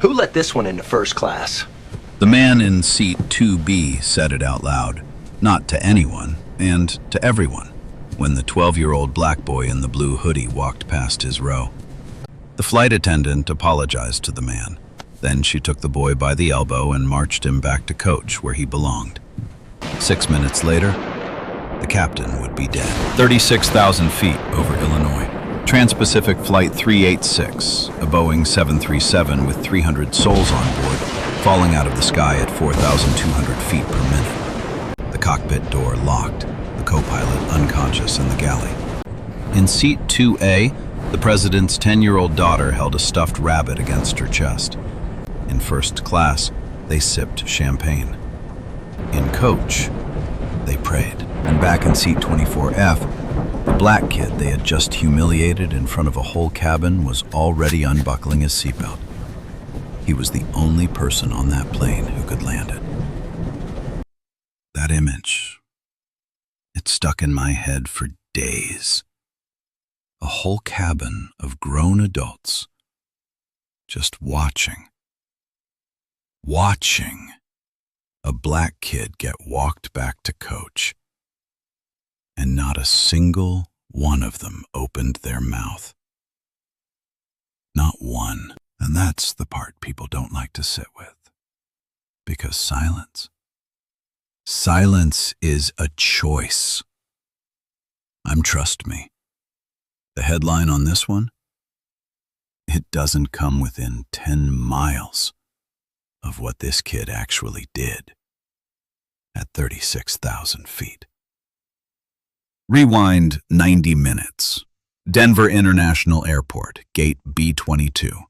Who let this one into first class? The man in seat 2B said it out loud, not to anyone, and to everyone, when the 12-year-old black boy in the blue hoodie walked past his row. The flight attendant apologized to the man. Then she took the boy by the elbow and marched him back to coach where he belonged. 6 minutes later, the captain would be dead. 36,000 feet over Illinois. Trans-Pacific Flight 386, a Boeing 737 with 300 souls on board, falling out of the sky at 4,200 feet per minute. The cockpit door locked, the co-pilot unconscious in the galley. In seat 2A, the president's 10-year-old daughter held a stuffed rabbit against her chest. In first class, they sipped champagne. In coach, they prayed. And back in seat 24F, the black kid they had just humiliated in front of a whole cabin was already unbuckling his seatbelt. He was the only person on that plane who could land it. That image, it stuck in my head for days. A whole cabin of grown adults just watching a black kid get walked back to coach. And not a single one of them opened their mouth. Not one. And that's the part people don't like to sit with. Because silence is a choice. Trust me. The headline on this one, it doesn't come within 10 miles of what this kid actually did at 36,000 feet. Rewind 90 minutes. Denver International Airport, gate B-22.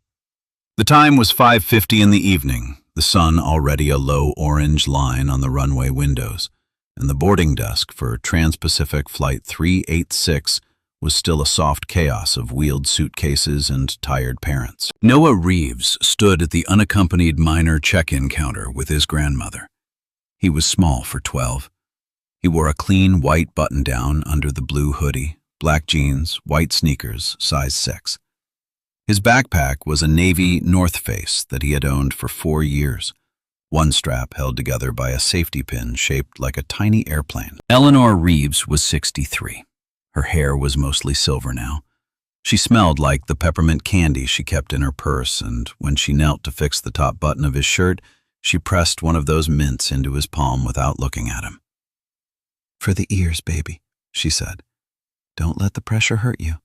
The time was 5:50 in the evening, the sun already a low orange line on the runway windows, and the boarding desk for Trans-Pacific Flight 386 was still a soft chaos of wheeled suitcases and tired parents. Noah Reeves stood at the unaccompanied minor check-in counter with his grandmother. He was small for 12. He wore a clean white button-down under the blue hoodie, black jeans, white sneakers, size 6. His backpack was a navy North Face that he had owned for 4 years, one strap held together by a safety pin shaped like a tiny airplane. Eleanor Reeves was 63. Her hair was mostly silver now. She smelled like the peppermint candy she kept in her purse, and when she knelt to fix the top button of his shirt, she pressed one of those mints into his palm without looking at him. "For the ears, baby," she said. "Don't let the pressure hurt you."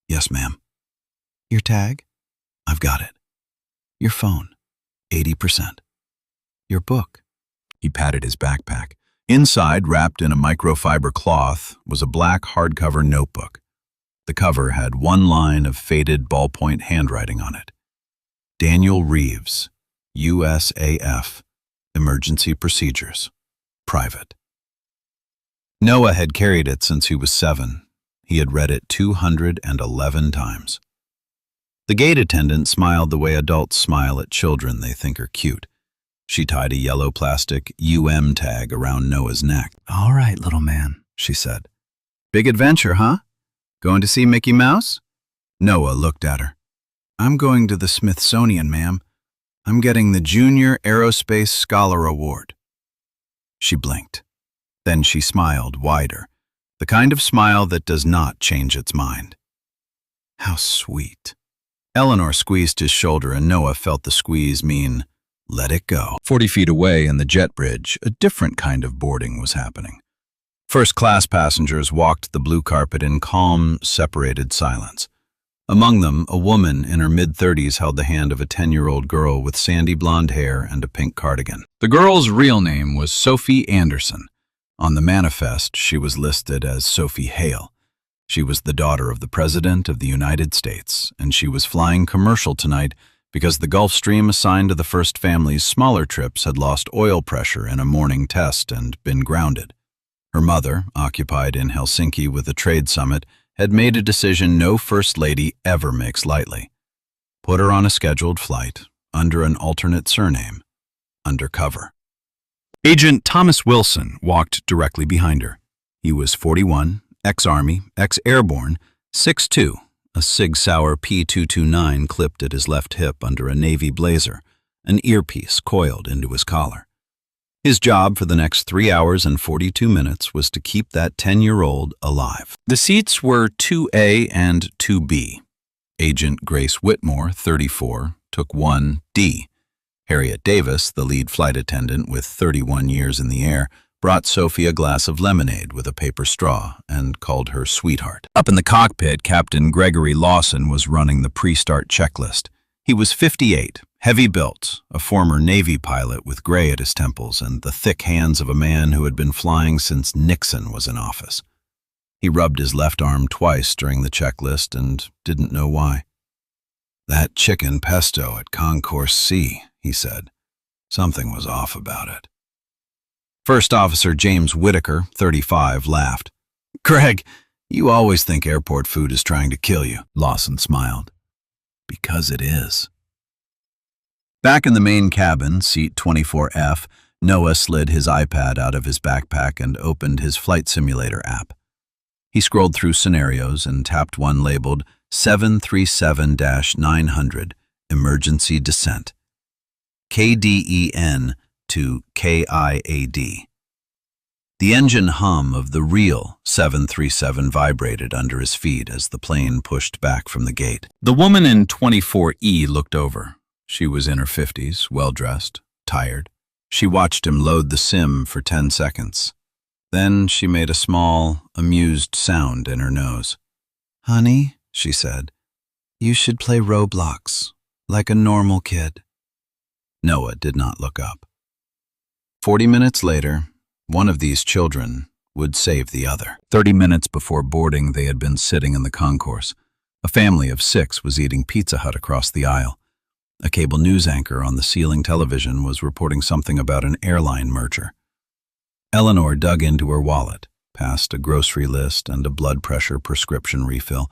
"Yes, ma'am." "Your tag?" "I've got it." "Your phone?" 80%. "Your book?" He patted his backpack. Inside, wrapped in a microfiber cloth, was a black hardcover notebook. The cover had one line of faded ballpoint handwriting on it. Daniel Reeves, USAF, Emergency Procedures, Private. Noah had carried it since he was 7. He had read it 211 times. The gate attendant smiled the way adults smile at children they think are cute. She tied a yellow plastic UM tag around Noah's neck. "All right, little man," she said. "Big adventure, huh? Going to see Mickey Mouse?" Noah looked at her. "I'm going to the Smithsonian, ma'am. I'm getting the Junior Aerospace Scholar Award." She blinked. Then she smiled wider, the kind of smile that does not change its mind. How sweet. Eleanor squeezed his shoulder, and Noah felt the squeeze mean, let it go. 40 feet away in the jet bridge, a different kind of boarding was happening. First-class passengers walked the blue carpet in calm, separated silence. Among them, a woman in her mid-30s held the hand of a 10-year-old girl with sandy blonde hair and a pink cardigan. The girl's real name was Sophie Anderson. On the manifest, she was listed as Sophie Hale. She was the daughter of the President of the United States, and she was flying commercial tonight because the Gulfstream assigned to the first family's smaller trips had lost oil pressure in a morning test and been grounded. Her mother, occupied in Helsinki with a trade summit, had made a decision no First Lady ever makes lightly. Put her on a scheduled flight, under an alternate surname, undercover. Agent Thomas Wilson walked directly behind her. He was 41, ex-Army, ex-Airborne, 6'2", a Sig Sauer P229 clipped at his left hip under a navy blazer, an earpiece coiled into his collar. His job for the next 3 hours and 42 minutes was to keep that 10-year-old alive. The seats were 2A and 2B. Agent Grace Whitmore, 34, took 1D. Harriet Davis, the lead flight attendant with 31 years in the air, brought Sophie a glass of lemonade with a paper straw and called her sweetheart. Up in the cockpit, Captain Gregory Lawson was running the pre-start checklist. He was 58, heavy-built, a former Navy pilot with gray at his temples and the thick hands of a man who had been flying since Nixon was in office. He rubbed his left arm twice during the checklist and didn't know why. "That chicken pesto at Concourse C," he said. Something was off about it. First Officer James Whitaker, 35, laughed. "Greg, you always think airport food is trying to kill you," Lawson smiled. "Because it is." Back in the main cabin, seat 24F, Noah slid his iPad out of his backpack and opened his flight simulator app. He scrolled through scenarios and tapped one labeled 737-900, Emergency Descent. KDEN to KIAD. The engine hum of the real 737 vibrated under his feet as the plane pushed back from the gate. The woman in 24E looked over. She was in her 50s, well-dressed, tired. She watched him load the sim for 10 seconds. Then she made a small, amused sound in her nose. "Honey," she said, "you should play Roblox, like a normal kid." Noah did not look up. 40 minutes later, one of these children would save the other. 30 minutes before boarding, they had been sitting in the concourse. A family of 6 was eating Pizza Hut across the aisle. A cable news anchor on the ceiling television was reporting something about an airline merger. Eleanor dug into her wallet, passed a grocery list and a blood pressure prescription refill,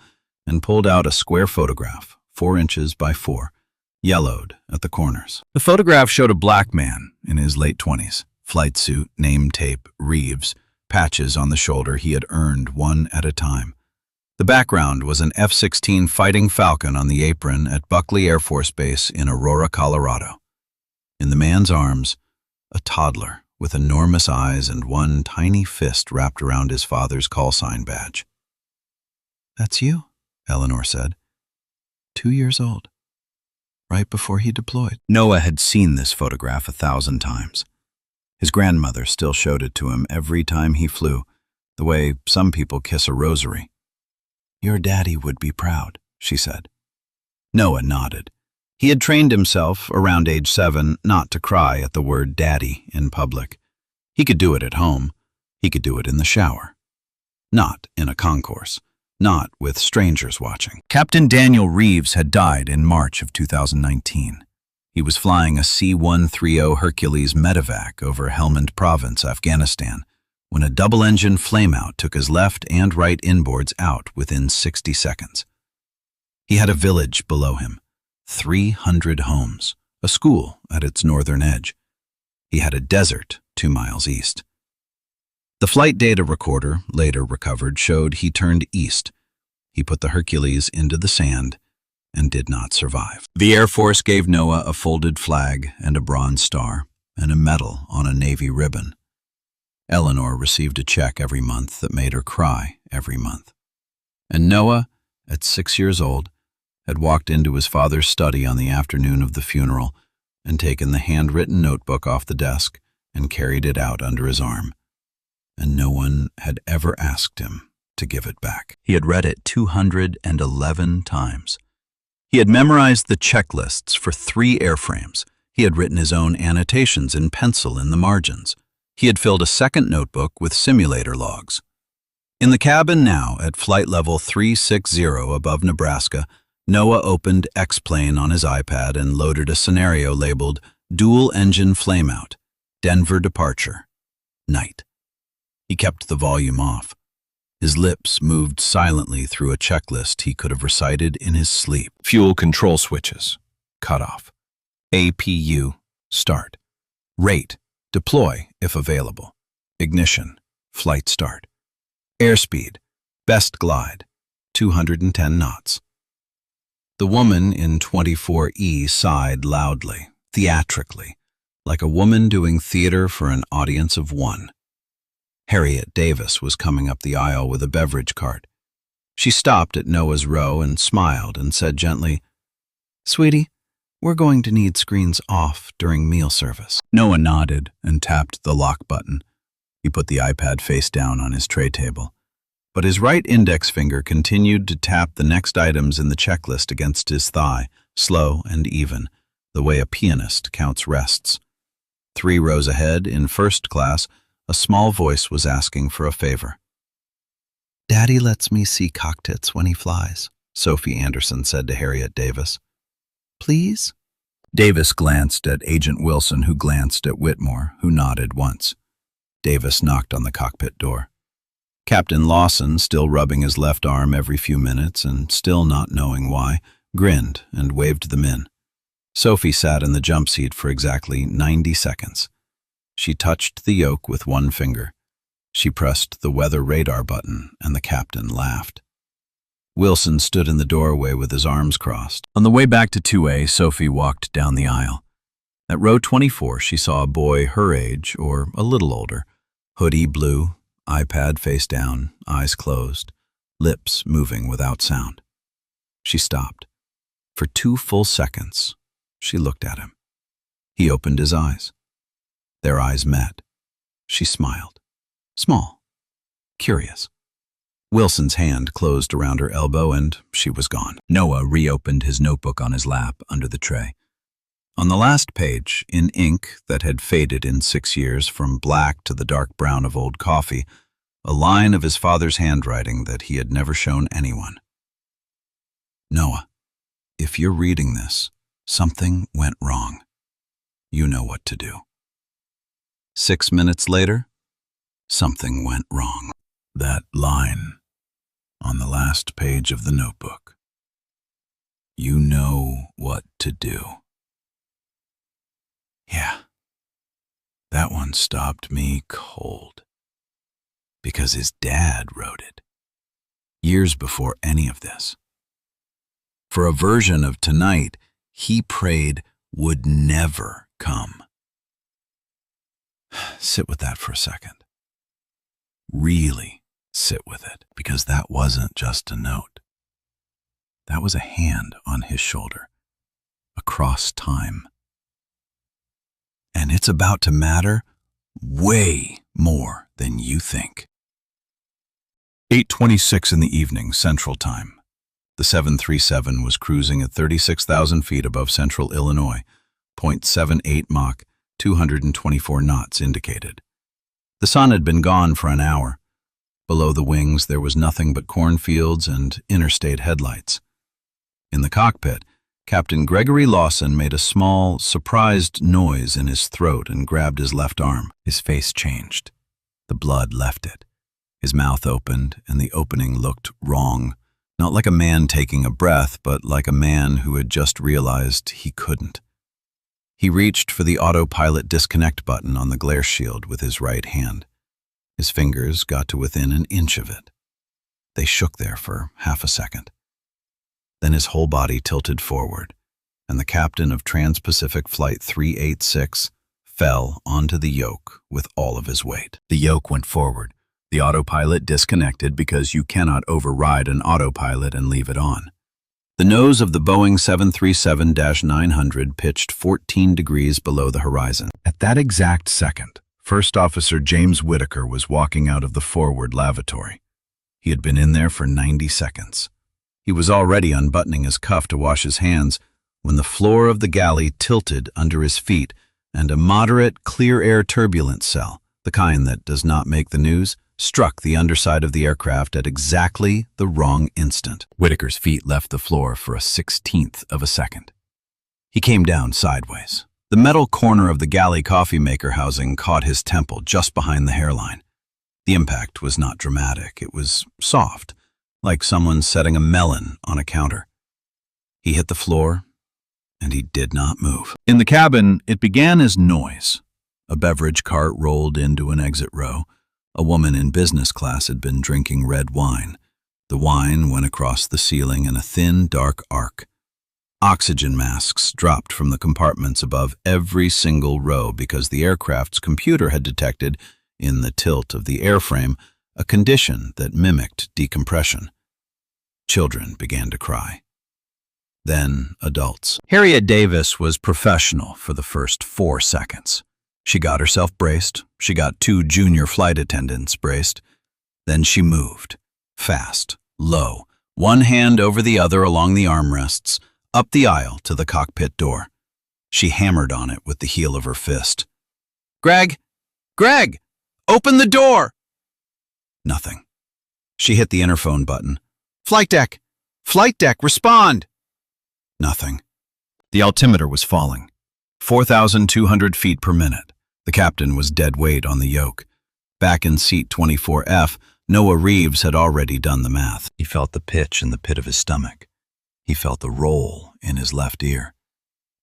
and pulled out a square photograph, 4 inches by 4, yellowed at the corners. The photograph showed a black man in his late 20s, flight suit, name tape, Reeves, patches on the shoulder he had earned one at a time. The background was an F-16 Fighting Falcon on the apron at Buckley Air Force Base in Aurora, Colorado. In the man's arms, a toddler with enormous eyes and one tiny fist wrapped around his father's call sign badge. "That's you," Eleanor said. 2 years old. Right before he deployed. Noah had seen this photograph 1,000 times. His grandmother still showed it to him every time he flew, the way some people kiss a rosary. "Your daddy would be proud," she said. Noah nodded. He had trained himself, around age 7, not to cry at the word daddy in public. He could do it at home. He could do it in the shower. Not in a concourse. Not with strangers watching. Captain Daniel Reeves had died in March of 2019. He was flying a C-130 Hercules medevac over Helmand Province, Afghanistan, when a double-engine flameout took his left and right inboards out within 60 seconds. He had a village below him, 300 homes, a school at its northern edge. He had a desert 2 miles east. The flight data recorder, later recovered, showed he turned east. He put the Hercules into the sand and did not survive. The Air Force gave Noah a folded flag and a bronze star and a medal on a Navy ribbon. Eleanor received a check every month that made her cry every month. And Noah, at 6 years old, had walked into his father's study on the afternoon of the funeral and taken the handwritten notebook off the desk and carried it out under his arm. And no one had ever asked him to give it back. He had read it 211 times. He had memorized the checklists for 3 airframes. He had written his own annotations in pencil in the margins. He had filled a second notebook with simulator logs. In the cabin now, at flight level 360 above Nebraska, Noah opened X-Plane on his iPad and loaded a scenario labeled Dual Engine Flameout, Denver Departure, Night. He kept the volume off. His lips moved silently through a checklist he could have recited in his sleep. Fuel control switches, cutoff. APU, start. Rate, deploy if available. Ignition, flight start. Airspeed, best glide, 210 knots. The woman in 24E sighed loudly, theatrically, like a woman doing theater for an audience of one. Harriet Davis was coming up the aisle with a beverage cart. She stopped at Noah's row and smiled and said gently, "Sweetie, we're going to need screens off during meal service." Noah nodded and tapped the lock button. He put the iPad face down on his tray table, but his right index finger continued to tap the next items in the checklist against his thigh, slow and even, the way a pianist counts rests. 3 rows ahead, in first class, a small voice was asking for a favor. "Daddy lets me see cockpits when he flies," Sophie Anderson said to Harriet Davis. "Please?" Davis glanced at Agent Wilson, who glanced at Whitmore, who nodded once. Davis knocked on the cockpit door. Captain Lawson, still rubbing his left arm every few minutes and still not knowing why, grinned and waved them in. Sophie sat in the jump seat for exactly 90 seconds. She touched the yoke with one finger. She pressed the weather radar button, and the captain laughed. Wilson stood in the doorway with his arms crossed. On the way back to 2A, Sophie walked down the aisle. At row 24, she saw a boy her age, or a little older, hoodie blue, iPad face down, eyes closed, lips moving without sound. She stopped. For 2 full seconds, she looked at him. He opened his eyes. Their eyes met. She smiled. Small. Curious. Wilson's hand closed around her elbow and she was gone. Noah reopened his notebook on his lap under the tray. On the last page, in ink that had faded in 6 years from black to the dark brown of old coffee, a line of his father's handwriting that he had never shown anyone. "Noah, if you're reading this, something went wrong. You know what to do." 6 minutes later, something went wrong. That line on the last page of the notebook. You know what to do. Yeah, that one stopped me cold. Because his dad wrote it, years before any of this. For a version of tonight he prayed would never come. Sit with that for a second. Really sit with it, because that wasn't just a note. That was a hand on his shoulder, across time. And it's about to matter way more than you think. 8:26 in the evening, Central Time. The 737 was cruising at 36,000 feet above central Illinois, 0.78 Mach, 224 knots indicated. The sun had been gone for an hour. Below the wings there was nothing but cornfields and interstate headlights. In the cockpit, Captain Gregory Lawson made a small, surprised noise in his throat and grabbed his left arm. His face changed. The blood left it. His mouth opened, and the opening looked wrong. Not like a man taking a breath, but like a man who had just realized he couldn't. He reached for the autopilot disconnect button on the glare shield with his right hand. His fingers got to within an inch of it. They shook there for half a second. Then his whole body tilted forward, and the captain of Trans-Pacific Flight 386 fell onto the yoke with all of his weight. The yoke went forward. The autopilot disconnected because you cannot override an autopilot and leave it on. The nose of the Boeing 737-900 pitched 14 degrees below the horizon. At that exact second, First Officer James Whitaker was walking out of the forward lavatory. He had been in there for 90 seconds. He was already unbuttoning his cuff to wash his hands when the floor of the galley tilted under his feet and a moderate, clear-air turbulence cell, the kind that does not make the news, struck the underside of the aircraft at exactly the wrong instant. Whitaker's feet left the floor for a 1/16th of a second. He came down sideways. The metal corner of the galley coffee maker housing caught his temple just behind the hairline. The impact was not dramatic. It was soft, like someone setting a melon on a counter. He hit the floor, and he did not move. In the cabin, it began as noise. A beverage cart rolled into an exit row. A woman in business class had been drinking red wine. The wine went across the ceiling in a thin, dark arc. Oxygen masks dropped from the compartments above every single row because the aircraft's computer had detected, in the tilt of the airframe, a condition that mimicked decompression. Children began to cry. Then adults. Harriet Davis was professional for the first 4 seconds. She got herself braced. She got 2 junior flight attendants braced. Then she moved, fast, low, one hand over the other along the armrests, up the aisle to the cockpit door. She hammered on it with the heel of her fist. "Greg! Greg! Open the door!" Nothing. She hit the interphone button. "Flight deck! Flight deck, respond!" Nothing. The altimeter was falling. 4,200 feet per minute. The captain was dead weight on the yoke. Back in seat 24F, Noah Reeves had already done the math. He felt the pitch in the pit of his stomach. He felt the roll in his left ear.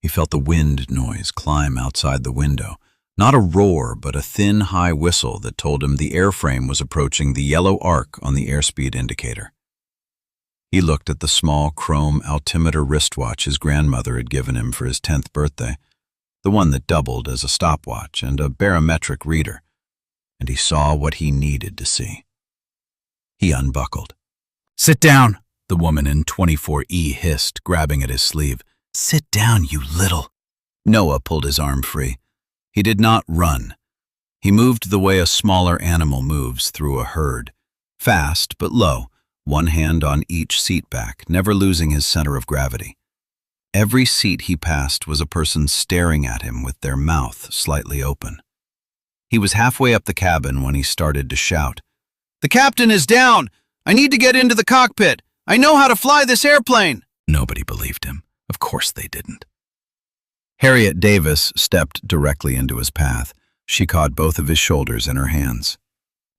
He felt the wind noise climb outside the window. Not a roar, but a thin, high whistle that told him the airframe was approaching the yellow arc on the airspeed indicator. He looked at the small chrome altimeter wristwatch his grandmother had given him for his 10th birthday, the one that doubled as a stopwatch and a barometric reader, and he saw what he needed to see. He unbuckled. "Sit down," the woman in 24E hissed, grabbing at his sleeve. "Sit down, you little—" Noah pulled his arm free. He did not run. He moved the way a smaller animal moves through a herd, fast but low, one hand on each seat back, never losing his center of gravity. Every seat he passed was a person staring at him with their mouth slightly open. He was halfway up the cabin when he started to shout, "The captain is down! I need to get into the cockpit! I know how to fly this airplane!" Nobody believed him. Of course they didn't. Harriet Davis stepped directly into his path. She caught both of his shoulders in her hands.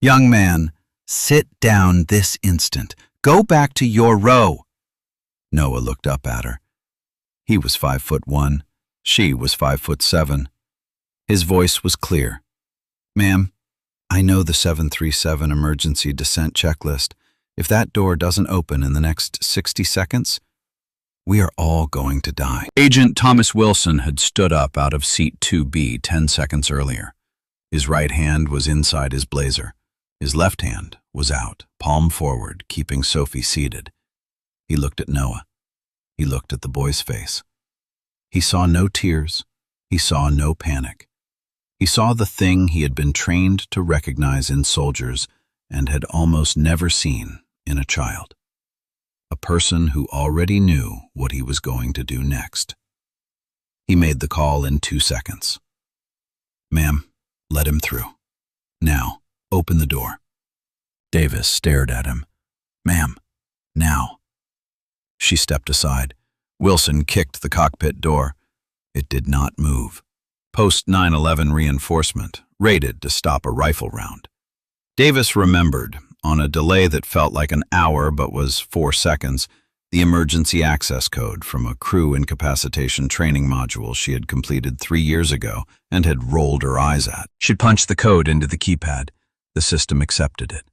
"Young man, sit down this instant. Go back to your row." Noah looked up at her. He was 5'1". She was 5'7". His voice was clear. "Ma'am, I know the 737 emergency descent checklist. If that door doesn't open in the next 60 seconds, we are all going to die." Agent Thomas Wilson had stood up out of seat 2B 10 seconds earlier. His right hand was inside his blazer. His left hand was out, palm forward, keeping Sophie seated. He looked at Noah. He looked at the boy's face. He saw no tears. He saw no panic. He saw the thing he had been trained to recognize in soldiers and had almost never seen in a child. A person who already knew what he was going to do next. He made the call in 2 seconds. "Ma'am, let him through. Now, open the door." Davis stared at him. "Ma'am, now." She stepped aside. Wilson kicked the cockpit door. It did not move. Post 9/11 reinforcement, rated to stop a rifle round. Davis remembered, on a delay that felt like an hour but was 4 seconds, the emergency access code from a crew incapacitation training module she had completed 3 years ago and had rolled her eyes at. She'd punched the code into the keypad. The system accepted it.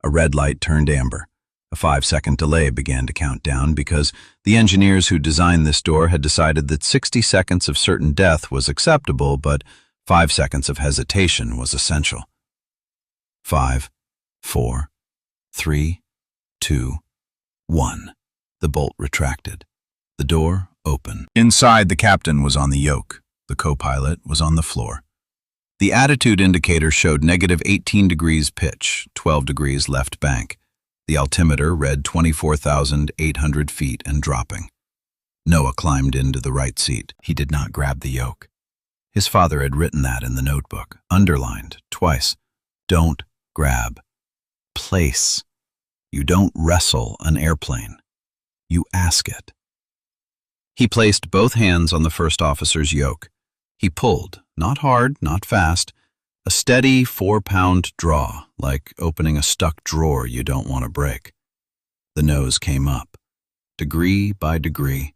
A red light turned amber. A 5-second delay began to count down because the engineers who designed this door had decided that 60 seconds of certain death was acceptable, but 5 seconds of hesitation was essential. 5, 4, 3, 2, 1. The bolt retracted. The door opened. Inside, the captain was on the yoke. The co-pilot was on the floor. The attitude indicator showed -18 degrees pitch, 12 degrees left bank. The altimeter read 24,800 feet and dropping. Noah climbed into the right seat. He did not grab the yoke. His father had written that in the notebook, underlined twice. Don't grab. Place. You don't wrestle an airplane. You ask it. He placed both hands on the first officer's yoke. He pulled, not hard, not fast, a steady 4-pound draw, like opening a stuck drawer you don't want to break. The nose came up, degree by degree.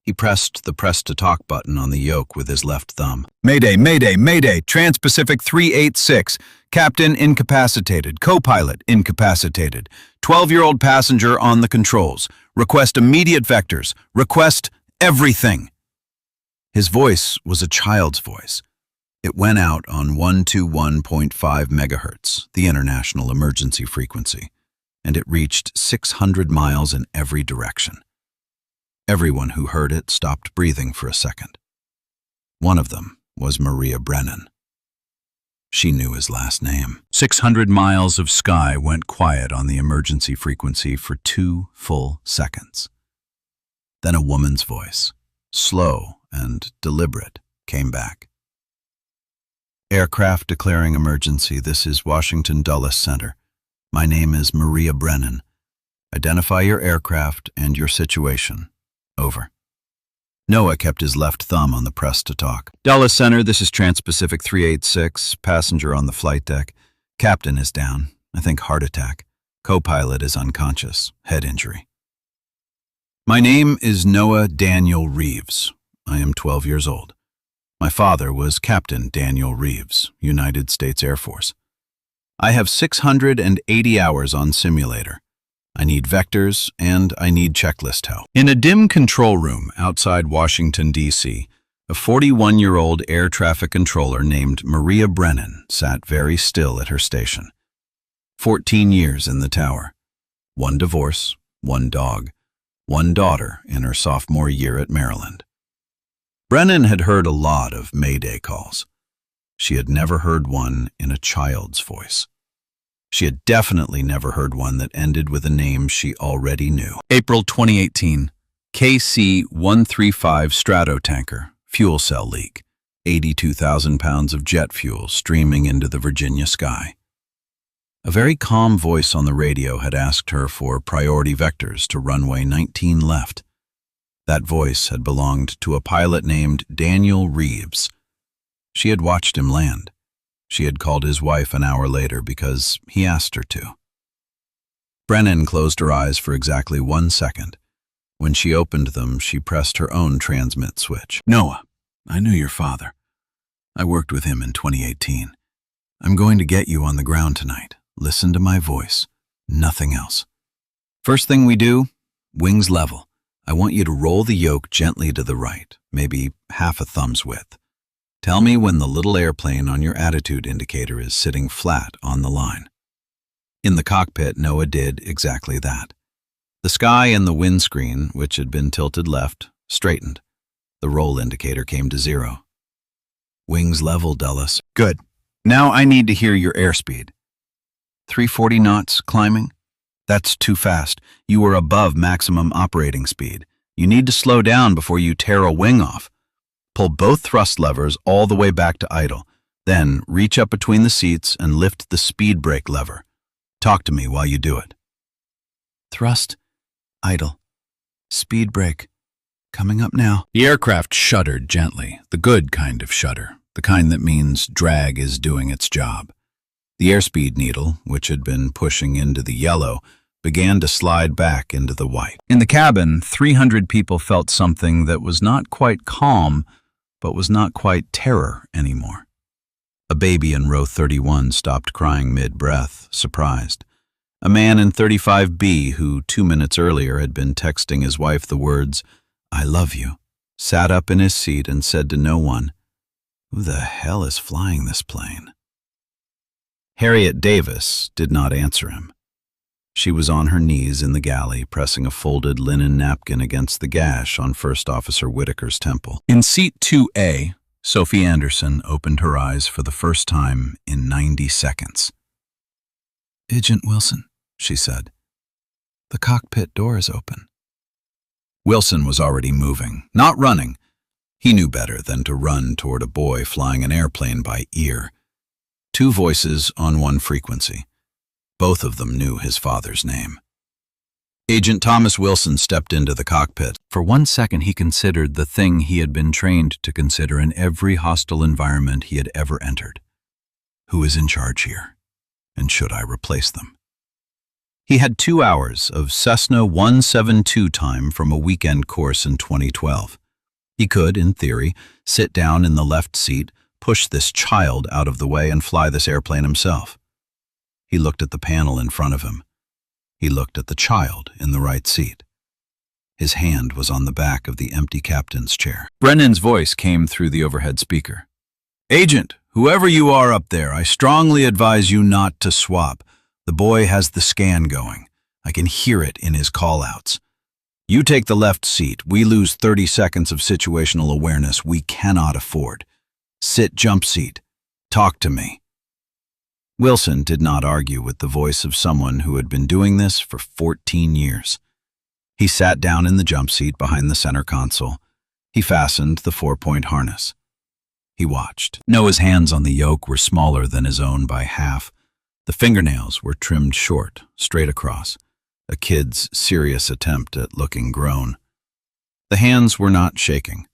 He pressed the press-to-talk button on the yoke with his left thumb. "Mayday, mayday, mayday, Trans-Pacific 386. Captain incapacitated, co-pilot incapacitated. 12-year-old passenger on the controls. Request immediate vectors. Request Everything! His voice was a child's voice. It went out on 121.5 megahertz, the international emergency frequency, and it reached 600 miles in every direction. Everyone who heard it stopped breathing for a second. One of them was Maria Brennan. She knew his last name. 600 miles of sky went quiet on the emergency frequency for 2 full seconds. Then a woman's voice, slow and deliberate, came back. Aircraft declaring emergency. This is Washington Dulles Center. My name is Maria Brennan. Identify your aircraft and your situation. Over. Noah kept his left thumb on the press to talk. Dulles Center, this is Trans-Pacific 386, passenger on the flight deck. Captain is down, I think heart attack. Co-pilot is unconscious, head injury. My name is Noah Daniel Reeves. I am 12 years old. My father was Captain Daniel Reeves, United States Air Force. I have 680 hours on simulator. I need vectors, and I need checklist help. In a dim control room outside Washington, D.C., a 41-year-old air traffic controller named Maria Brennan sat very still at her station. 14 years in the tower. 1 divorce, 1 dog, 1 daughter in her sophomore year at Maryland. Brennan had heard a lot of Mayday calls. She had never heard one in a child's voice. She had definitely never heard one that ended with a name she already knew. April 2018, KC-135 Stratotanker, fuel cell leak, 82,000 pounds of jet fuel streaming into the Virginia sky. A very calm voice on the radio had asked her for priority vectors to runway 19 left. That voice had belonged to a pilot named Daniel Reeves. She had watched him land. She had called his wife an hour later because he asked her to. Brennan closed her eyes for exactly 1 second. When she opened them, she pressed her own transmit switch. Noah, I knew your father. I worked with him in 2018. I'm going to get you on the ground tonight. Listen to my voice. Nothing else. First thing we do, wings level. I want you to roll the yoke gently to the right, maybe half a thumb's width. Tell me when the little airplane on your attitude indicator is sitting flat on the line. In the cockpit, Noah did exactly that. The sky and the windscreen, which had been tilted left, straightened. The roll indicator came to 0. Wings level, Dulles. Good. Now I need to hear your airspeed. 340 knots, climbing? That's too fast. You are above maximum operating speed. You need to slow down before you tear a wing off. Pull both thrust levers all the way back to idle. Then reach up between the seats and lift the speed brake lever. Talk to me while you do it. Thrust, idle, speed brake. Coming up now. The aircraft shuddered gently, the good kind of shudder, the kind that means drag is doing its job. The airspeed needle, which had been pushing into the yellow, began to slide back into the white. In the cabin, 300 people felt something that was not quite calm, but was not quite terror anymore. A baby in row 31 stopped crying mid-breath, surprised. A man in 35B, who 2 minutes earlier had been texting his wife the words, "I love you," sat up in his seat and said to no one, "Who the hell is flying this plane?" Harriet Davis did not answer him. She was on her knees in the galley, pressing a folded linen napkin against the gash on First Officer Whitaker's temple. In seat 2A, Sophie Anderson opened her eyes for the first time in 90 seconds. "Agent Wilson," she said, "the cockpit door is open." Wilson was already moving, not running. He knew better than to run toward a boy flying an airplane by ear. 2 voices on 1 frequency. Both of them knew his father's name. Agent Thomas Wilson stepped into the cockpit. For 1 second he considered the thing he had been trained to consider in every hostile environment he had ever entered. Who is in charge here? And should I replace them? He had 2 hours of Cessna 172 time from a weekend course in 2012. He could, in theory, sit down in the left seat, push this child out of the way, and fly this airplane himself. He looked at the panel in front of him. He looked at the child in the right seat. His hand was on the back of the empty captain's chair. Brennan's voice came through the overhead speaker. "Agent, whoever you are up there, I strongly advise you not to swap. The boy has the scan going. I can hear it in his call-outs. You take the left seat. We lose 30 seconds of situational awareness we cannot afford. Sit jump seat. Talk to me." Wilson did not argue with the voice of someone who had been doing this for 14 years. He sat down in the jump seat behind the center console. He fastened the 4-point harness. He watched. Noah's hands on the yoke were smaller than his own by half. The fingernails were trimmed short, straight across, a kid's serious attempt at looking grown. The hands were not shaking.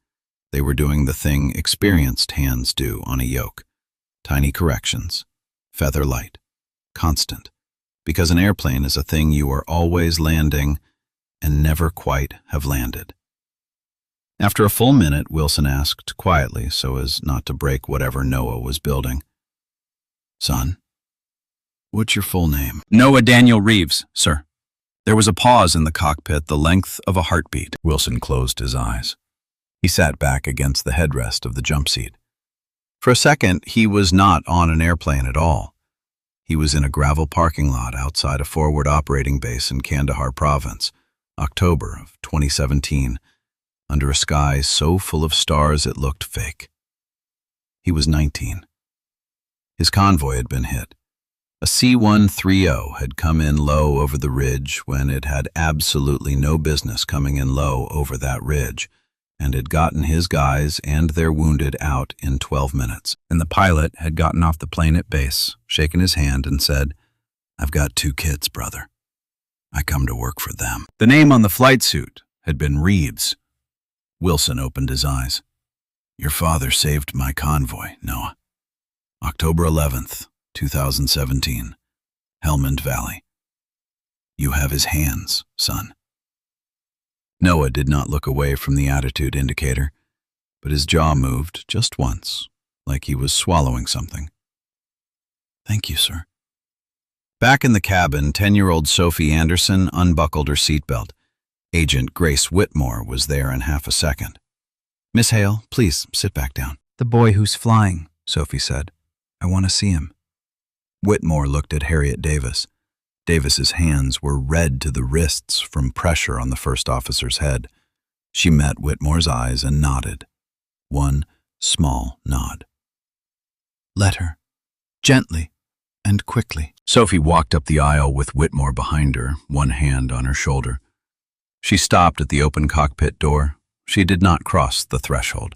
They were doing the thing experienced hands do on a yoke. Tiny corrections, feather light, constant, because an airplane is a thing you are always landing and never quite have landed. After a full minute, Wilson asked quietly so as not to break whatever Noah was building. "Son, what's your full name?" "Noah Daniel Reeves, sir." There was a pause in the cockpit the length of a heartbeat. Wilson closed his eyes. He sat back against the headrest of the jump seat. For a second, he was not on an airplane at all. He was in a gravel parking lot outside a forward operating base in Kandahar province, October of 2017, under a sky so full of stars it looked fake. He was 19. His convoy had been hit. A C-130 had come in low over the ridge when it had absolutely no business coming in low over that ridge, and had gotten his guys and their wounded out in 12 minutes. And the pilot had gotten off the plane at base, shaken his hand, and said, "I've got 2 kids, brother. I come to work for them." The name on the flight suit had been Reeves. Wilson opened his eyes. "Your father saved my convoy, Noah. October 11th, 2017, Helmand Valley. You have his hands, son." Noah did not look away from the attitude indicator, but his jaw moved just once, like he was swallowing something. "Thank you, sir." Back in the cabin, 10-year-old Sophie Anderson unbuckled her seatbelt. Agent Grace Whitmore was there in half a second. "Miss Hale, please sit back down." "The boy who's flying," Sophie said. "I want to see him." Whitmore looked at Harriet Davis. Davis's hands were red to the wrists from pressure on the first officer's head. She met Whitmore's eyes and nodded. One small nod. "Let her. Gently and quickly." Sophie walked up the aisle with Whitmore behind her, one hand on her shoulder. She stopped at the open cockpit door. She did not cross the threshold.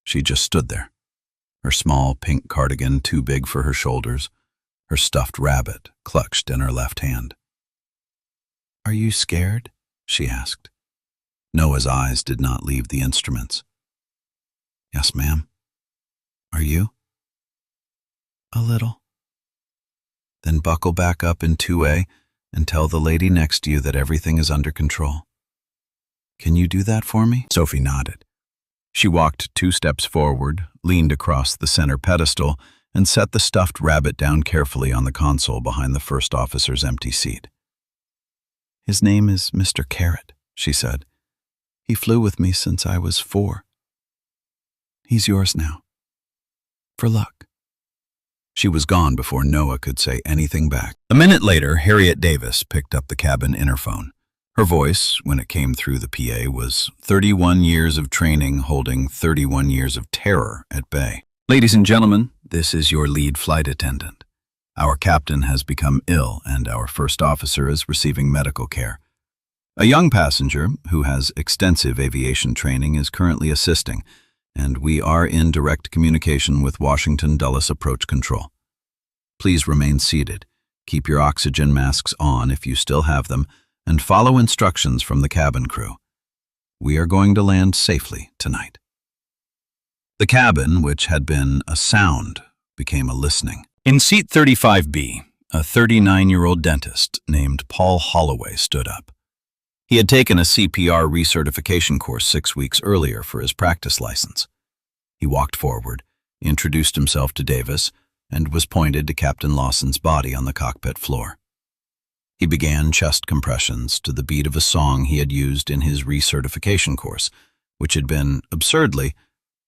She just stood there, her small pink cardigan too big for her shoulders, her stuffed rabbit clutched in her left hand. "Are you scared?" she asked. Noah's eyes did not leave the instruments. "Yes, ma'am. Are you?" "A little." "Then buckle back up in 2A and tell the lady next to you that everything is under control. Can you do that for me?" Sophie nodded. She walked 2 steps forward, leaned across the center pedestal, and set the stuffed rabbit down carefully on the console behind the first officer's empty seat. "His name is Mr. Carrot," she said. "He flew with me since I was 4. He's yours now. For luck." She was gone before Noah could say anything back. A minute later, Harriet Davis picked up the cabin interphone. Her voice, when it came through the PA, was 31 years of training holding 31 years of terror at bay. "Ladies and gentlemen, this is your lead flight attendant. Our captain has become ill and our first officer is receiving medical care. A young passenger who has extensive aviation training is currently assisting, and we are in direct communication with Washington Dulles Approach Control. Please remain seated, keep your oxygen masks on if you still have them, and follow instructions from the cabin crew. We are going to land safely tonight." The cabin, which had been a sound, became a listening. In seat 35B, a 39-year-old dentist named Paul Holloway stood up. He had taken a CPR recertification course 6 weeks earlier for his practice license. He walked forward, introduced himself to Davis, and was pointed to Captain Lawson's body on the cockpit floor. He began chest compressions to the beat of a song he had used in his recertification course, which had been, absurdly,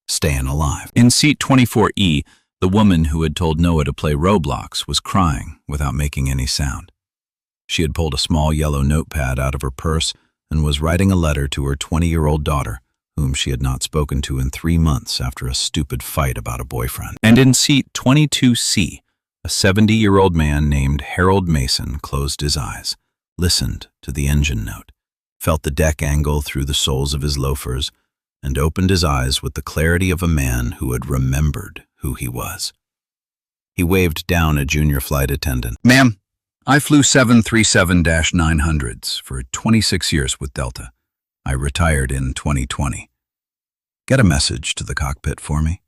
Stayin' Alive. In seat 24E, the woman who had told Noah to play Roblox was crying without making any sound. She had pulled a small yellow notepad out of her purse and was writing a letter to her 20-year-old daughter, whom she had not spoken to in 3 months after a stupid fight about a boyfriend. And in seat 22C, a 70-year-old man named Harold Mason closed his eyes, listened to the engine note, felt the deck angle through the soles of his loafers, and opened his eyes with the clarity of a man who had remembered who he was. He waved down a junior flight attendant. "Ma'am, I flew 737-900s for 26 years with Delta. I retired in 2020. Get a message to the cockpit for me.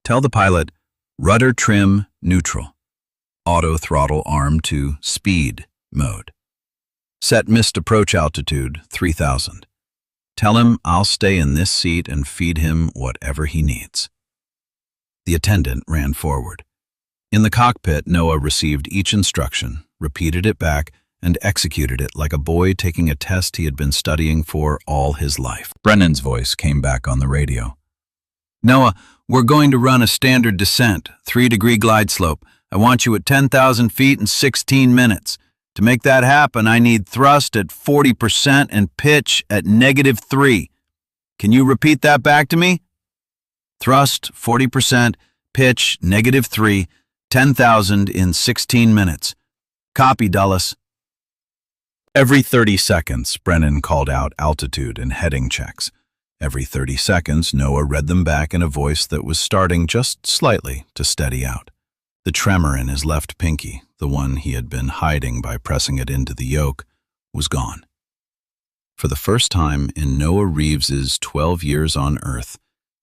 Tell the pilot, rudder trim neutral. Auto throttle arm to speed mode. Set missed approach altitude 3,000. Tell him I'll stay in this seat and feed him whatever he needs." The attendant ran forward. In the cockpit, Noah received each instruction, repeated it back, and executed it like a boy taking a test he had been studying for all his life. Brennan's voice came back on the radio. "Noah, we're going to run a standard descent, 3-degree glide slope. I want you at 10,000 feet in 16 minutes. To make that happen, I need thrust at 40% and pitch at -3. Can you repeat that back to me? Thrust, 40%, pitch, -3, 10,000 in 16 minutes. Copy, Dulles." Every 30 seconds, Brennan called out altitude and heading checks. Every 30 seconds, Noah read them back in a voice that was starting just slightly to steady out. The tremor in his left pinky, the one he had been hiding by pressing it into the yoke, was gone. For the first time in Noah Reeves's 12 years on Earth,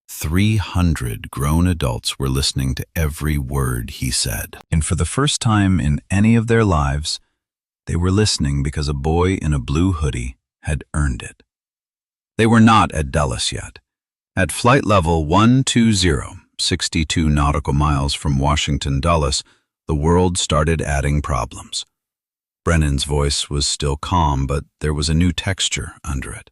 300 grown adults were listening to every word he said. And for the first time in any of their lives, they were listening because a boy in a blue hoodie had earned it. They were not at Dulles yet. At flight level 120, 62 nautical miles from Washington Dulles, the world started adding problems. Brennan's voice was still calm, but there was a new texture under it.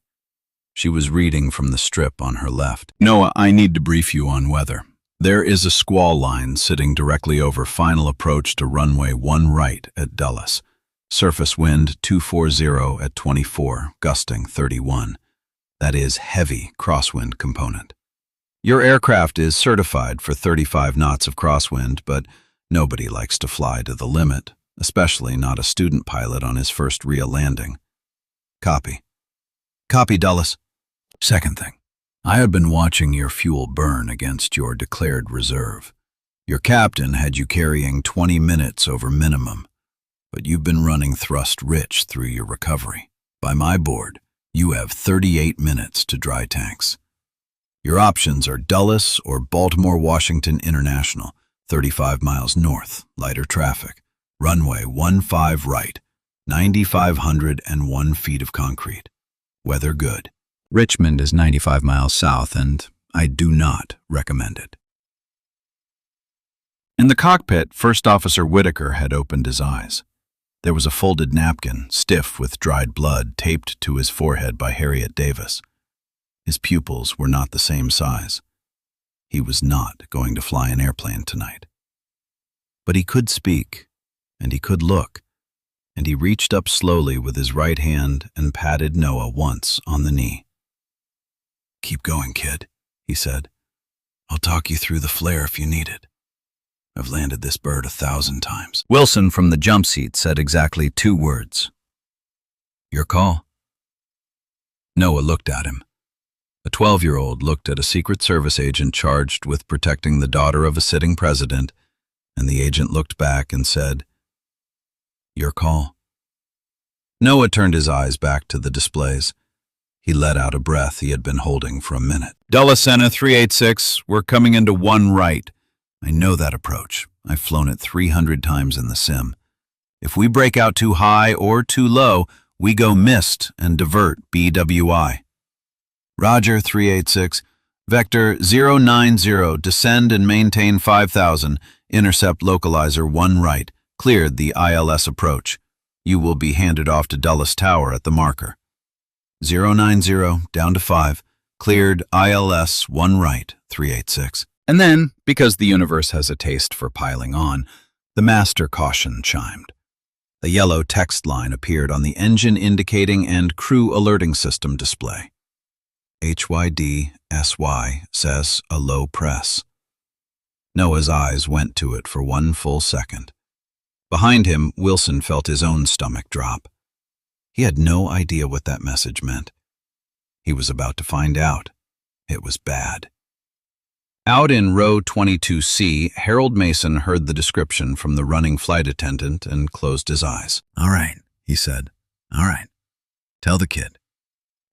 She was reading from the strip on her left. "Noah, I need to brief you on weather. There is a squall line sitting directly over final approach to runway 1 right at Dulles. Surface wind 240 at 24, gusting 31. That is heavy crosswind component. Your aircraft is certified for 35 knots of crosswind, but nobody likes to fly to the limit, especially not a student pilot on his first real landing. Copy. Copy, Dulles. Second thing, I had been watching your fuel burn against your declared reserve. Your captain had you carrying 20 minutes over minimum, but you've been running thrust-rich through your recovery. By my board, you have 38 minutes to dry tanks. Your options are Dulles or Baltimore-Washington International, 35 miles north, lighter traffic, runway 15 right, 9,501 feet of concrete. Weather good. Richmond is 95 miles south, and I do not recommend it." In the cockpit, First Officer Whitaker had opened his eyes. There was a folded napkin, stiff with dried blood, taped to his forehead by Harriet Davis. His pupils were not the same size. He was not going to fly an airplane tonight. But he could speak, and he could look, and he reached up slowly with his right hand and patted Noah once on the knee. "Keep going, kid," he said. "I'll talk you through the flare if you need it. I've landed this bird 1,000 times. Wilson from the jump seat said exactly 2 words. "Your call." Noah looked at him. A 12-year-old looked at a Secret Service agent charged with protecting the daughter of a sitting president, and the agent looked back and said, "Your call." Noah turned his eyes back to the displays. He let out a breath he had been holding for a minute. "Dulles Center 386, we're coming into 1 right. I know that approach. I've flown it 300 times in the sim. If we break out too high or too low, we go missed and divert BWI. Roger, 386. Vector 090, descend and maintain 5,000. Intercept localizer 1 right. Cleared the ILS approach. You will be handed off to Dulles Tower at the marker. 090, down to 5, cleared ILS 1 right, 386. And then, because the universe has a taste for piling on, the master caution chimed. The yellow text line appeared on the engine indicating and crew alerting system display. HYD SY says a low press. Noah's eyes went to it for 1 full second. Behind him, Wilson felt his own stomach drop. He had no idea what that message meant. He was about to find out. It was bad. Out in row 22C, Harold Mason heard the description from the running flight attendant and closed his eyes. "All right," he said. "All right. Tell the kid.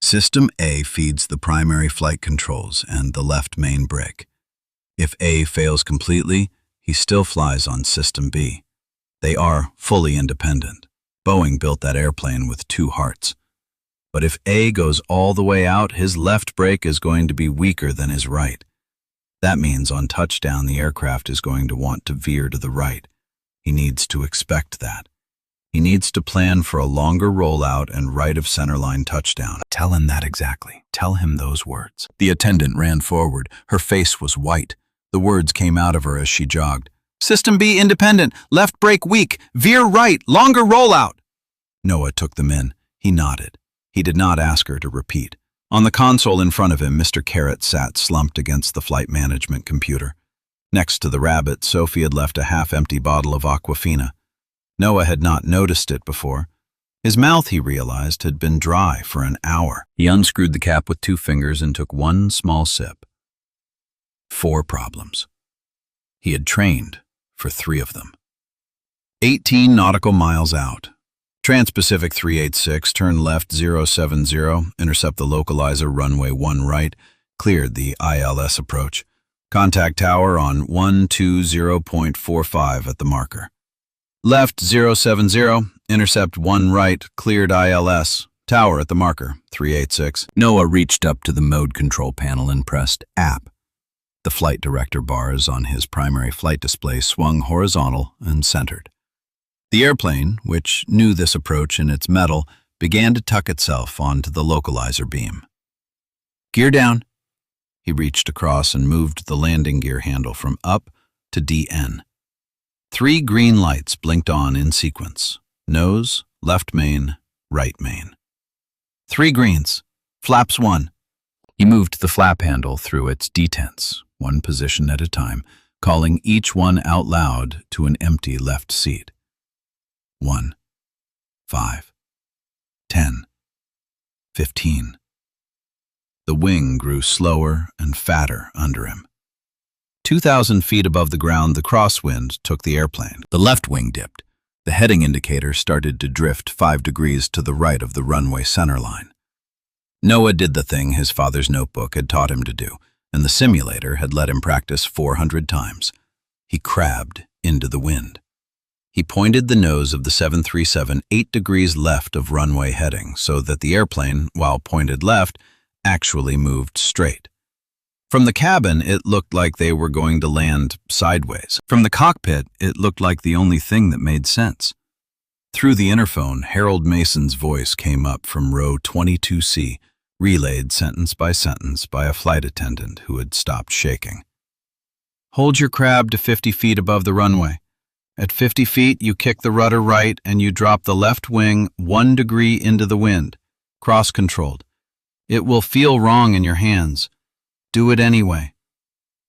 System A feeds the primary flight controls and the left main brake. If A fails completely, he still flies on System B. They are fully independent. Boeing built that airplane with 2 hearts. But if A goes all the way out, his left brake is going to be weaker than his right. That means on touchdown, the aircraft is going to want to veer to the right. He needs to expect that. He needs to plan for a longer rollout and right of centerline touchdown." "Tell him that exactly. Tell him those words." The attendant ran forward. Her face was white. The words came out of her as she jogged. "System B independent, left brake weak, veer right, longer rollout." Noah took them in. He nodded. He did not ask her to repeat. On the console in front of him, Mr. Carrot sat slumped against the flight management computer. Next to the rabbit, Sophie had left a half-empty bottle of Aquafina. Noah had not noticed it before. His mouth, he realized, had been dry for an hour. He unscrewed the cap with 2 fingers and took 1 small sip. 4 problems. He had trained for 3 of them. 18 nautical miles out. Trans-Pacific 386, turn left 070, intercept the localizer runway 1 right, cleared the ILS approach. Contact tower on 120.45 at the marker. Left 070, intercept 1 right, cleared ILS, tower at the marker, 386. Noah reached up to the mode control panel and pressed App. The flight director bars on his primary flight display swung horizontal and centered. The airplane, which knew this approach in its metal, began to tuck itself onto the localizer beam. "Gear down." He reached across and moved the landing gear handle from up to DN. 3 green lights blinked on in sequence. Nose, left main, right main. 3 greens. Flaps 1. He moved the flap handle through its detents, 1 position at a time, calling each one out loud to an empty left seat. 1, 5, 10, 15. The wing grew slower and fatter under him. 2,000 feet above the ground, the crosswind took the airplane. The left wing dipped. The heading indicator started to drift 5 degrees to the right of the runway centerline. Noah did the thing his father's notebook had taught him to do, and the simulator had let him practice 400 times. He crabbed into the wind. He pointed the nose of the 737 8 degrees left of runway heading so that the airplane, while pointed left, actually moved straight. From the cabin, it looked like they were going to land sideways. From the cockpit, it looked like the only thing that made sense. Through the interphone, Harold Mason's voice came up from row 22C, relayed sentence by a flight attendant who had stopped shaking. "Hold your crab to 50 feet above the runway. At 50 feet, you kick the rudder right and you drop the left wing 1 degree into the wind, cross-controlled. It will feel wrong in your hands. Do it anyway."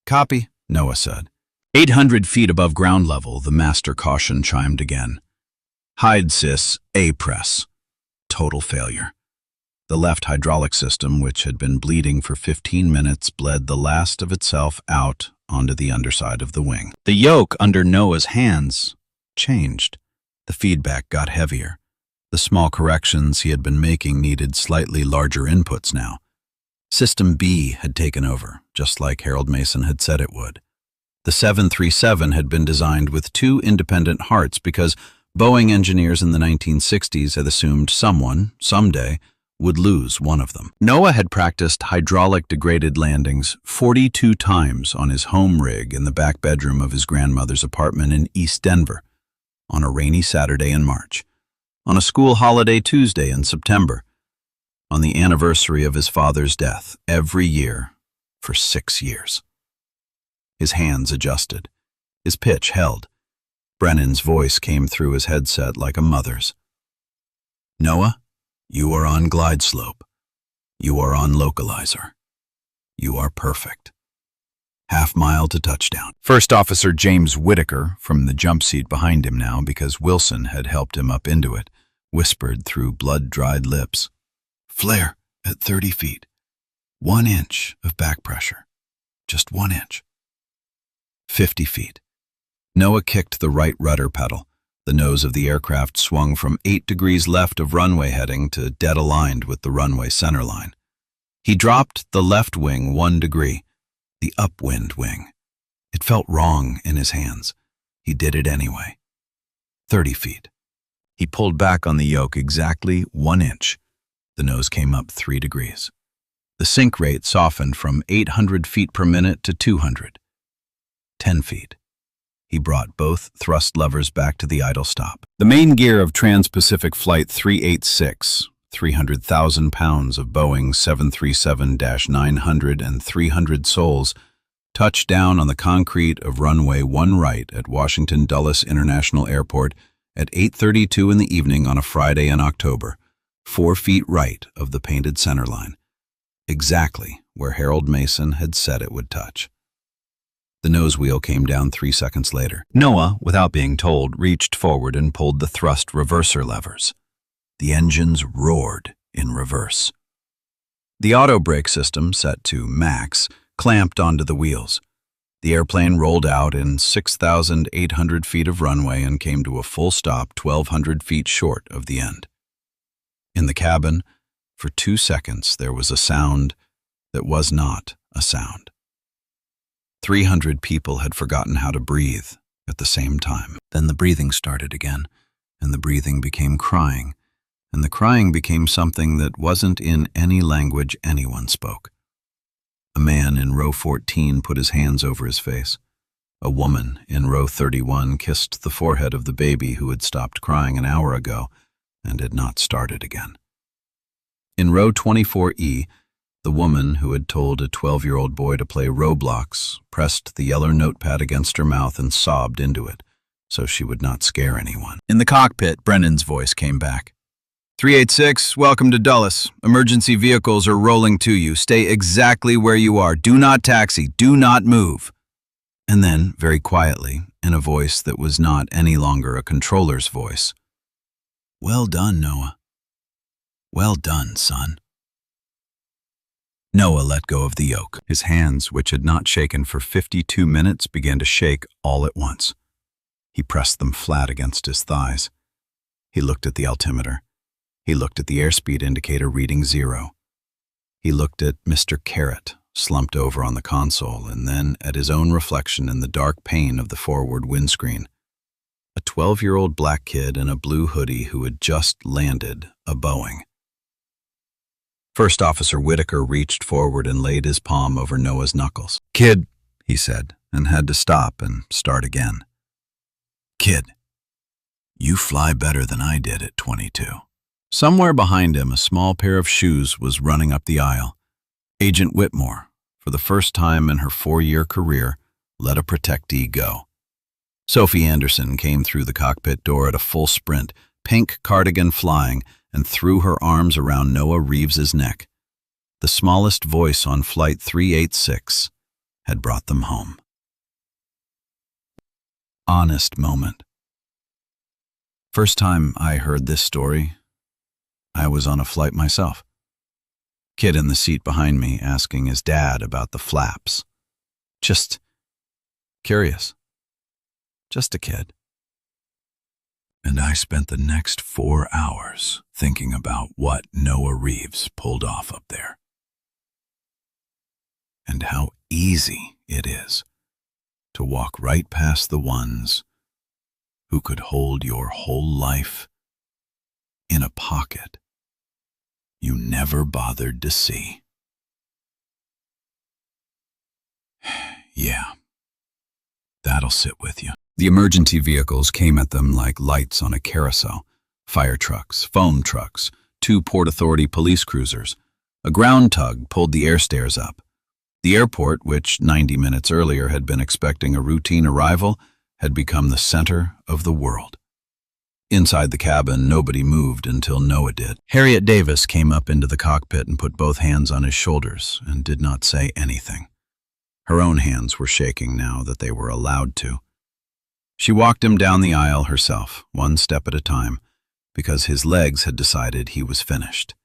"Copy," Noah said. 800 feet above ground level, the master caution chimed again. "Hide sys, A press." Total failure. The left hydraulic system, which had been bleeding for 15 minutes, bled the last of itself out onto the underside of the wing. The yoke under Noah's hands changed. The feedback got heavier. The small corrections he had been making needed slightly larger inputs now. System B had taken over, just like Harold Mason had said it would. The 737 had been designed with 2 independent hearts because Boeing engineers in the 1960s had assumed someone, someday, would lose one of them. Noah had practiced hydraulic degraded landings 42 times on his home rig in the back bedroom of his grandmother's apartment in East Denver on a rainy Saturday in March. on a school holiday Tuesday in September, on the anniversary of his father's death, every year for 6 years. His hands adjusted, his pitch held. Brennan's voice came through his headset like a mother's. Noah, you are on glide slope. You are on localizer. You are perfect. Half-mile to touchdown. First Officer James Whitaker, from the jump seat behind him now because Wilson had helped him up into it, whispered through blood-dried lips. Flare at 30 feet. 1 inch of back pressure. Just 1 inch. 50 feet. Noah kicked the right rudder pedal. The nose of the aircraft swung from 8 degrees left of runway heading to dead aligned with the runway centerline. He dropped the left wing 1 degree, the upwind wing. It felt wrong in his hands. He did it anyway. 30 feet. He pulled back on the yoke exactly 1 inch. The nose came up 3 degrees. The sink rate softened from 800 feet per minute to 200. 10 feet. He brought both thrust levers back to the idle stop. The main gear of Trans-Pacific Flight 386, 300,000 pounds of Boeing 737-900 and 300 souls, touched down on the concrete of runway 1 right at Washington Dulles International Airport at 8:32 in the evening on a Friday in October, 4 feet right of the painted centerline, exactly where Harold Mason had said it would touch. The nose wheel came down 3 seconds later. Noah, without being told, reached forward and pulled the thrust reverser levers. The engines roared in reverse. The auto brake system, set to max, clamped onto the wheels. The airplane rolled out in 6,800 feet of runway and came to a full stop 1,200 feet short of the end. In the cabin, for 2 seconds, there was a sound that was not a sound. 300 people had forgotten how to breathe at the same time. Then the breathing started again, and the breathing became crying, and the crying became something that wasn't in any language anyone spoke. A man in row 14 put his hands over his face. A woman in row 31 kissed the forehead of the baby who had stopped crying an hour ago and had not started again. In row 24E, the woman who had told a 12-year-old boy to play Roblox pressed the yellow notepad against her mouth and sobbed into it, so she would not scare anyone. In the cockpit, Brennan's voice came back. 386, welcome to Dulles. Emergency vehicles are rolling to you. Stay exactly where you are. Do not taxi. Do not move. And then, very quietly, in a voice that was not any longer a controller's voice, well done, Noah. Well done, son. Noah let go of the yoke. His hands, which had not shaken for 52 minutes, began to shake all at once. He pressed them flat against his thighs. He looked at the altimeter. He looked at the airspeed indicator reading 0. He looked at Mr. Carrot, slumped over on the console, and then at his own reflection in the dark pane of the forward windscreen. A 12-year-old black kid in a blue hoodie who had just landed a Boeing. First Officer Whitaker reached forward and laid his palm over Noah's knuckles. Kid, he said, and had to stop and start again. Kid, you fly better than I did at 22. Somewhere behind him, a small pair of shoes was running up the aisle. Agent Whitmore, for the first time in her 4-year career, let a protectee go. Sophie Anderson came through the cockpit door at a full sprint, pink cardigan flying, and threw her arms around Noah Reeves's neck. The smallest voice on Flight 386 had brought them home. Honest moment. First time I heard this story, I was on a flight myself. Kid in the seat behind me asking his dad about the flaps. Just curious. Just a kid. And I spent the next 4 hours thinking about what Noah Reeves pulled off up there. And how easy it is to walk right past the ones who could hold your whole life in a pocket you never bothered to see. Yeah, that'll sit with you. The emergency vehicles came at them like lights on a carousel, Fire trucks, foam trucks, 2 Port Authority police cruisers. A ground tug pulled the air stairs up. The airport, which 90 minutes earlier had been expecting a routine arrival, had become the center of the world. Inside the cabin, nobody moved until Noah did. Harriet Davis came up into the cockpit and put both hands on his shoulders and did not say anything. Her own hands were shaking now that they were allowed to. She walked him down the aisle herself, one step at a time, because his legs had decided he was finished.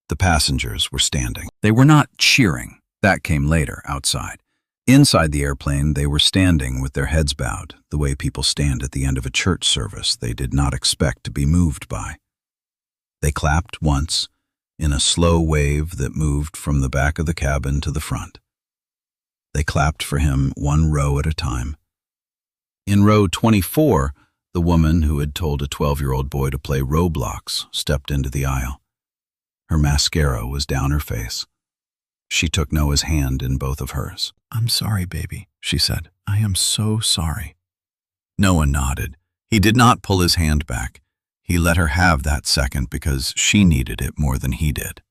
The passengers were standing. They were not cheering. That came later, outside. Inside the airplane, they were standing with their heads bowed, the way people stand at the end of a church service they did not expect to be moved by. They clapped once, in a slow wave that moved from the back of the cabin to the front. They clapped for him one row at a time. In row 24, the woman who had told a 12-year-old boy to play Roblox stepped into the aisle. Her mascara was down her face. She took Noah's hand in both of hers. "I'm sorry, baby," she said. "I am so sorry." Noah nodded. He did not pull his hand back. He let her have that second because she needed it more than he did.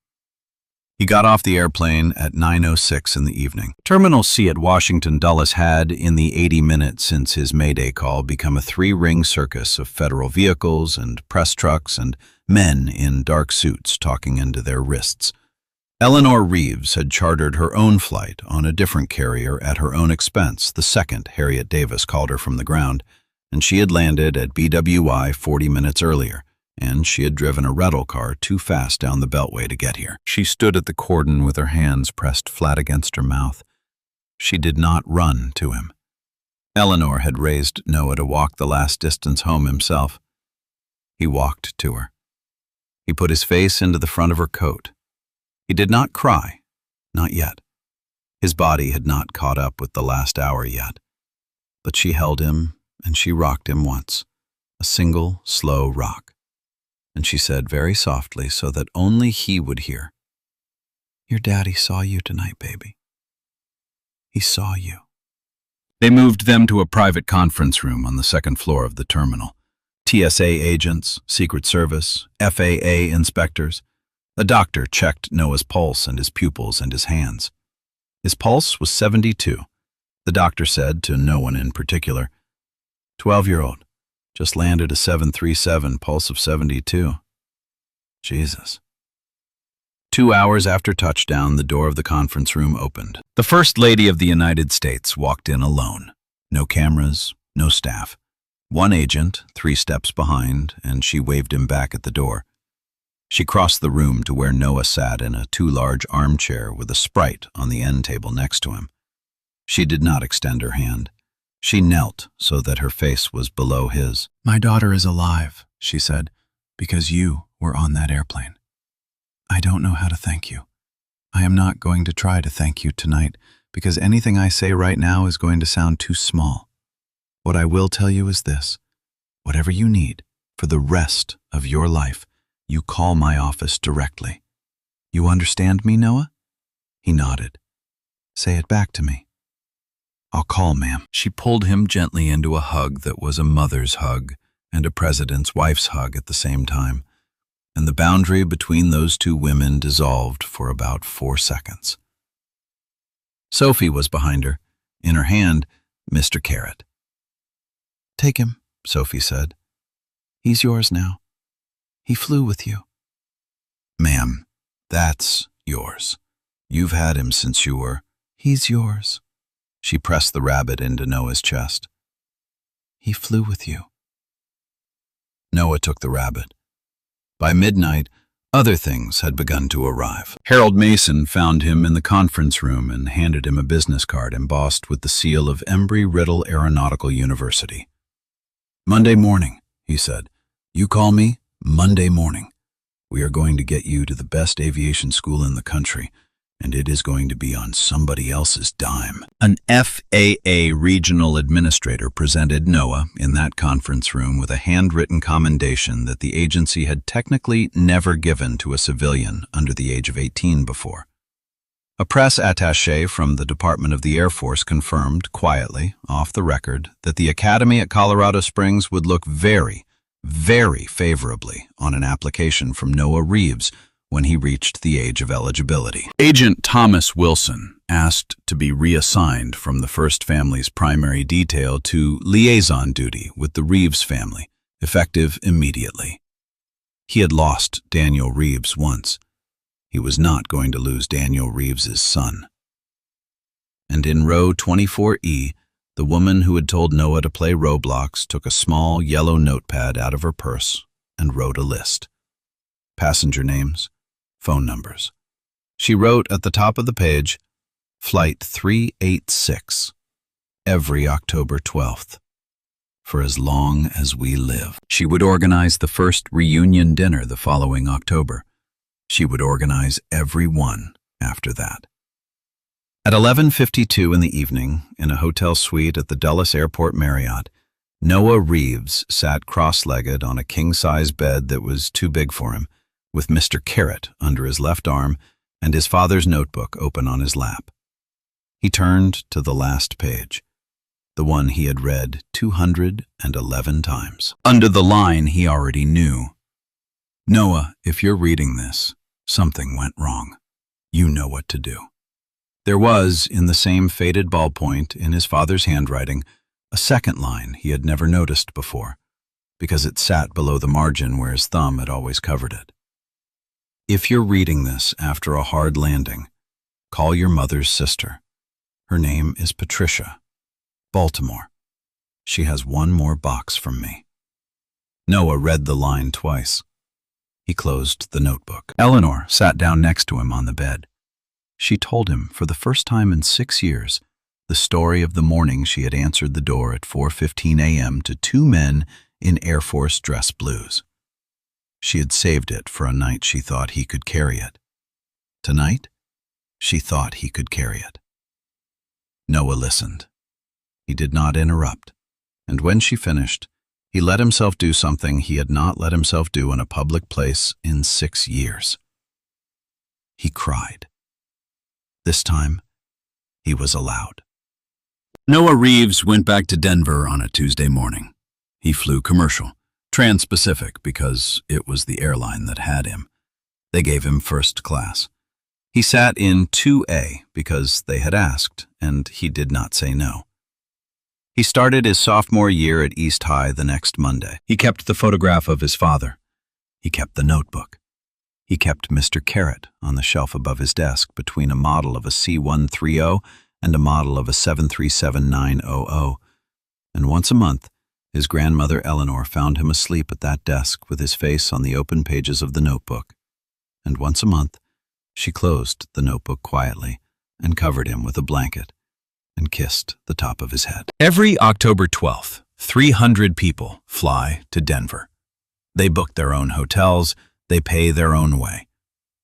He got off the airplane at 9:06 in the evening. Terminal C at Washington Dulles had, in the 80 minutes since his Mayday call, become a 3-ring circus of federal vehicles and press trucks and men in dark suits talking into their wrists. Eleanor Reeves had chartered her own flight on a different carrier at her own expense the second Harriet Davis called her from the ground, and she had landed at BWI 40 minutes earlier, and she had driven a rental car too fast down the Beltway to get here. She stood at the cordon with her hands pressed flat against her mouth. She did not run to him. Eleanor had raised Noah to walk the last distance home himself. He walked to her. He put his face into the front of her coat. He did not cry, not yet. His body had not caught up with the last hour yet. But she held him and she rocked him once, a single, slow rock. And she said very softly so that only he would hear, "Your daddy saw you tonight, baby. He saw you." They moved them to a private conference room on the second floor of the terminal. TSA agents, Secret Service, FAA inspectors. A doctor checked Noah's pulse and his pupils and his hands. His pulse was 72. The doctor said, to no one in particular, 12-year-old, just landed a 737, pulse of 72. Jesus. 2 hours after touchdown, the door of the conference room opened. The First Lady of the United States walked in alone. No cameras, no staff. One agent, 3 steps behind, and she waved him back at the door. She crossed the room to where Noah sat in a too-large armchair with a Sprite on the end table next to him. She did not extend her hand. She knelt so that her face was below his. "My daughter is alive," she said, "because you were on that airplane. I don't know how to thank you. I am not going to try to thank you tonight because anything I say right now is going to sound too small. What I will tell you is this. Whatever you need for the rest of your life, you call my office directly. You understand me, Noah?" He nodded. "Say it back to me." "I'll call, ma'am." She pulled him gently into a hug that was a mother's hug and a president's wife's hug at the same time, and the boundary between those two women dissolved for about 4 seconds. Sophie was behind her, in her hand, Mr. Carrot. "Take him," Sophie said. "He's yours now. He flew with you." "Ma'am, that's yours. You've had him since you were—" "He's yours." She pressed the rabbit into Noah's chest. "He flew with you." Noah took the rabbit. By midnight, other things had begun to arrive. Harold Mason found him in the conference room and handed him a business card embossed with the seal of Embry-Riddle Aeronautical University. "Monday morning," he said. "You call me Monday morning. We are going to get you to the best aviation school in the country, and it is going to be on somebody else's dime." An FAA regional administrator presented Noah in that conference room with a handwritten commendation that the agency had technically never given to a civilian under the age of 18 before. A press attaché from the Department of the Air Force confirmed, quietly, off the record, that the academy at Colorado Springs would look very, very favorably on an application from Noah Reeves when he reached the age of eligibility. Agent Thomas Wilson asked to be reassigned from the first family's primary detail to liaison duty with the Reeves family, effective immediately. He had lost Daniel Reeves once. He was not going to lose Daniel Reeves's son. And in row 24E, the woman who had told Noah to play Roblox took a small yellow notepad out of her purse and wrote a list. Passenger names, phone numbers. She wrote at the top of the page, Flight 386, every October 12th, for as long as we live. She would organize the first reunion dinner the following October. She would organize every one after that. At 11:52 in the evening, in a hotel suite at the Dulles Airport Marriott, Noah Reeves sat cross-legged on a king-size bed that was too big for him, with Mr. Carrot under his left arm and his father's notebook open on his lap. He turned to the last page, the one he had read 211 times. Under the line he already knew. Noah, if you're reading this, something went wrong. You know what to do. There was, in the same faded ballpoint in his father's handwriting, a second line he had never noticed before, because it sat below the margin where his thumb had always covered it. If you're reading this after a hard landing, call your mother's sister. Her name is Patricia. Baltimore. She has one more box from me. Noah read the line twice. He closed the notebook. Eleanor sat down next to him on the bed. She told him, for the first time in 6 years, the story of the morning she had answered the door at 4:15 a.m. to two men in Air Force dress blues. She had saved it for a night she thought he could carry it. Tonight, she thought he could carry it. Noah listened. He did not interrupt, and when she finished, he let himself do something he had not let himself do in a public place in 6 years. He cried. This time, he was allowed. Noah Reeves went back to Denver on a Tuesday morning. He flew commercial, Trans-Pacific, because it was the airline that had him. They gave him first class. He sat in 2A because they had asked, and he did not say no. He started his sophomore year at East High the next Monday. He kept the photograph of his father. He kept the notebook. He kept Mr. Carrot on the shelf above his desk between a model of a C-130 and a model of a 737-900. And once a month, his grandmother Eleanor found him asleep at that desk with his face on the open pages of the notebook. And once a month, she closed the notebook quietly and covered him with a blanket and kissed the top of his head. Every October 12th, 300 people fly to Denver. They book their own hotels, they pay their own way.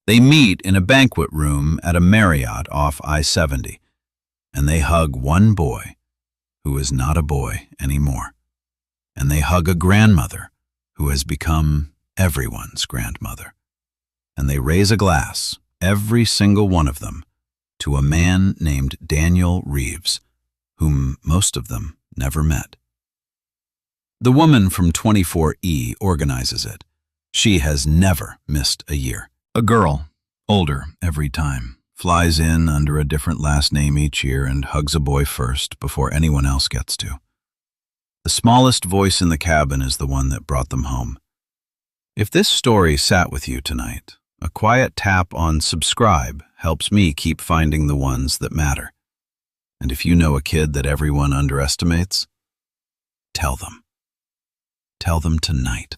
They meet in a banquet room at a Marriott off I-70, and they hug one boy who is not a boy anymore. And they hug a grandmother who has become everyone's grandmother. And they raise a glass, every single one of them, to a man named Daniel Reeves, whom most of them never met. The woman from 24E organizes it. She has never missed a year. A girl, older every time, flies in under a different last name each year and hugs a boy first before anyone else gets to. The smallest voice in the cabin is the one that brought them home. If this story sat with you tonight, a quiet tap on subscribe helps me keep finding the ones that matter. And if you know a kid that everyone underestimates, tell them. Tell them tonight.